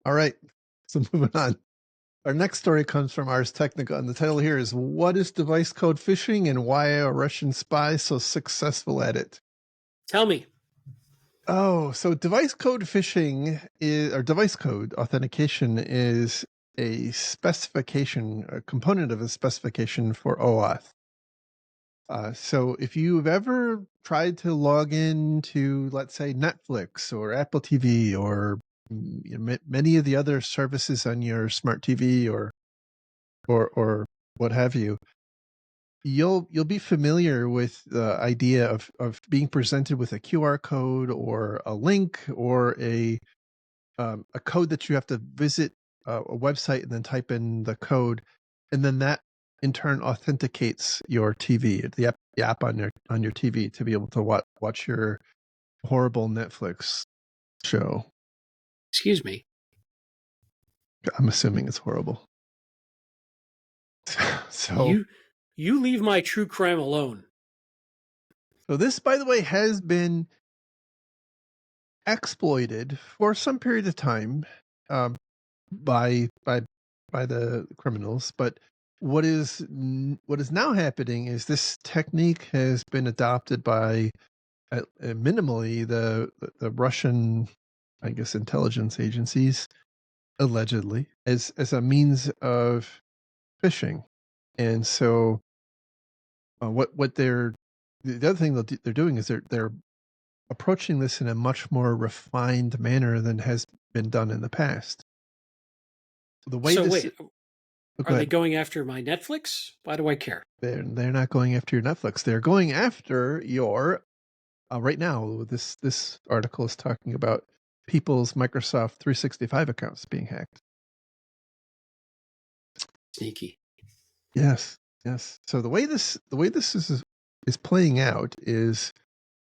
All right. So moving on. Our next story comes from Ars Technica, and the title here is "What is device code phishing and why are Russian spies so successful at it?" Tell me. Oh, so device code phishing or device code authentication is a specification, a component of a specification for OAuth. So if you've ever tried to log into, let's say, Netflix or Apple TV or many of the other services on your smart TV or what have you, you'll be familiar with the idea of being presented with a QR code or a link or a code that you have to visit a website and then type in the code, and then that in turn authenticates your TV, the app on your TV to be able to watch your horrible Netflix show. Excuse me. I'm assuming it's horrible. So You leave my true crime alone. so this, by the way, has been exploited for some period of time um, by the criminals. But what is now happening is this technique has been adopted by minimally the Russian, I guess, intelligence agencies, allegedly, as a means of phishing. And so what they're the other thing they're doing is they're approaching this in a much more refined manner than has been done in the past. The way So this wait, oh, go are they ahead. going after my Netflix? Why do I care? They're not going after your Netflix. They're going after your right now. This article is talking about people's Microsoft 365 accounts being hacked. Sneaky. Yes, yes. So the way this is playing out is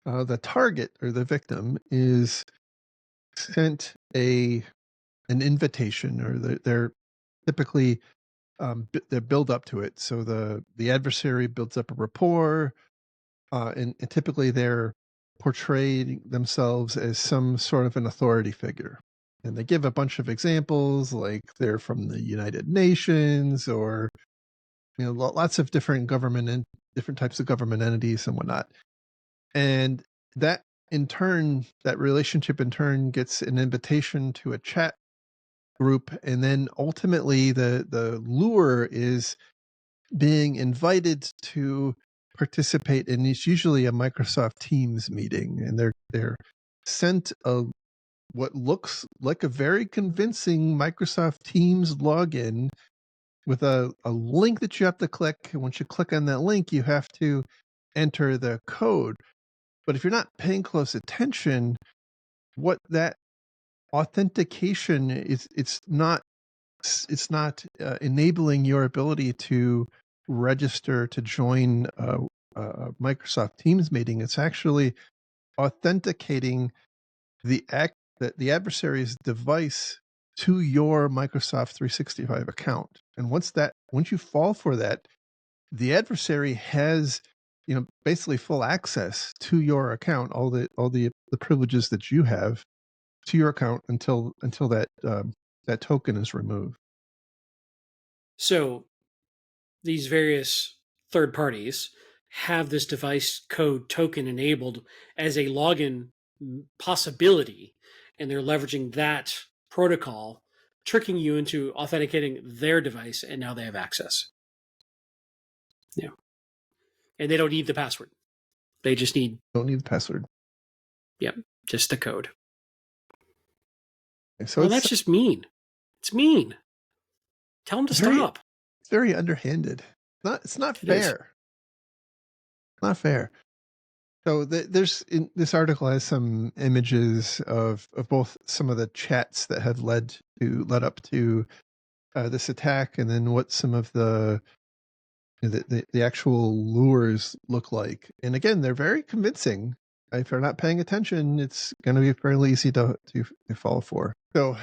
the target or the victim is sent an invitation, or they're typically they build up to it. So the adversary builds up a rapport, and typically they're portraying themselves as some sort of an authority figure. And they give a bunch of examples, like they're from the United Nations, or lots of different government and different types of government entities and whatnot. And that in turn, that relationship in turn gets an invitation to a chat group, and then ultimately the lure is being invited to participate in, it's usually a Microsoft Teams meeting, and they're sent what looks like a very convincing Microsoft Teams login with a link that you have to click. And once you click on that link, you have to enter the code. But if you're not paying close attention, what that authentication is, it's not enabling your ability to register to join a Microsoft Teams meeting. It's actually authenticating the adversary's device to your Microsoft 365 account. And once you fall for that, the adversary has basically full access to your account, all the privileges that you have to your account until that token is removed. So these various third parties have this device code token enabled as a login possibility, and they're leveraging that protocol, tricking you into authenticating their device, and now they have access. Yeah. And they don't need the password. They just need Don't need the password. Yep, just the code. So Well, that's just mean. It's mean. Tell them to stop. It's very underhanded. It's not It is. fair. Not fair. So this article has some images of both some of the chats that have led up to this attack, and then what some of the actual lures look like. And again, they're very convincing. If you're not paying attention, it's going to be fairly easy to fall for. So,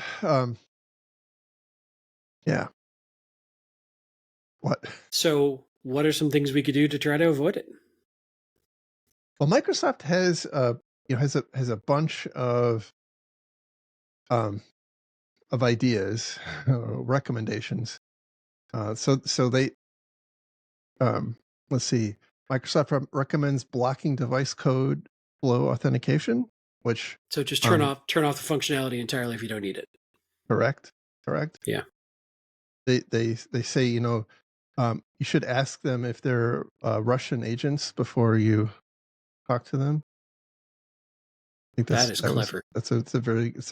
yeah. What? So, what are some things we could do to try to avoid it? Well, Microsoft has has a bunch of of ideas, recommendations. So they let's see. Microsoft recommends blocking device code flow authentication, which So just um, turn off the functionality entirely if you don't need it. correct, correct. Yeah. They say, you should ask them if they're Russian agents before you talk to them. I think That is clever. it's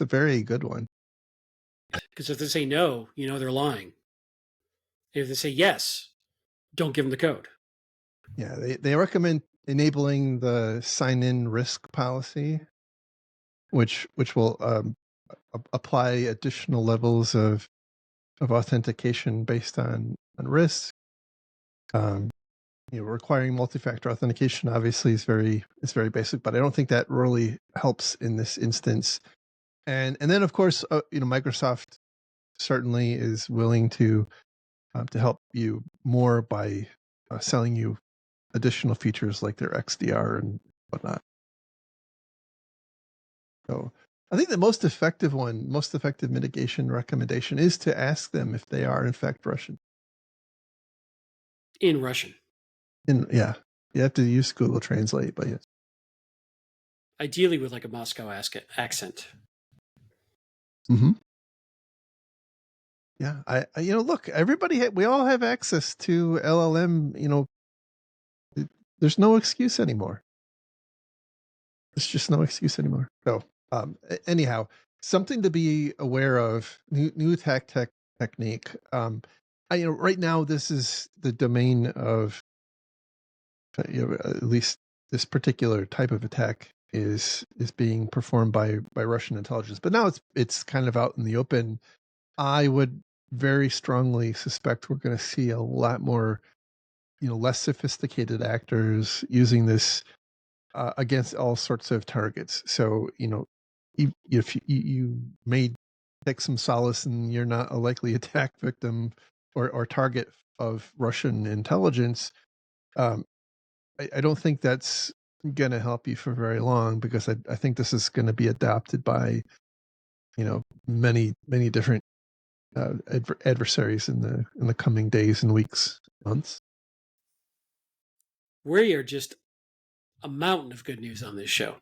a very good one. Because if they say no, you know they're lying. If they say yes, don't give them the code. Yeah, they recommend enabling the sign in risk policy, which will apply additional levels of authentication based on risk. Um, requiring multi-factor authentication obviously is very basic, but I don't think that really helps in this instance. And then of course, Microsoft certainly is willing to help you more by selling you additional features like their XDR and whatnot. So I think the most effective mitigation recommendation is to ask them if they are in fact Russian. In Russian. Yeah, you have to use Google Translate, but yes. Ideally with like a Moscow accent. Mm-hmm. Yeah, look, we all have access to LLM. There's no excuse anymore. There's just no excuse anymore. So, anyhow, something to be aware of. New technique. Right now this is the domain of at least this particular type of attack is being performed by Russian intelligence. But now it's kind of out in the open. I would very strongly suspect we're going to see a lot more, less sophisticated actors using this against all sorts of targets. So, if you may take some solace and you're not a likely attack victim or target of Russian intelligence, um, I don't think that's going to help you for very long, because I think this is going to be adopted by, many, many different adversaries in the coming days and weeks, months. We are just a mountain of good news on this show.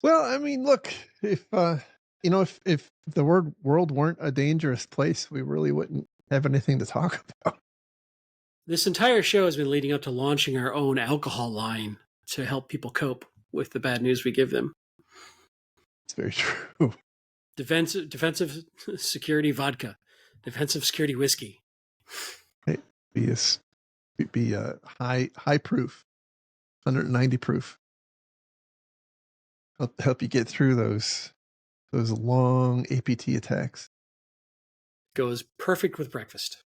Well, I mean, look, if the world weren't a dangerous place, we really wouldn't have anything to talk about. This entire show has been leading up to launching our own alcohol line to help people cope with the bad news we give them. It's very true. Defensive security vodka, defensive security whiskey. Right? Be high proof, 190 proof. Help you get through those long APT attacks. Goes perfect with breakfast.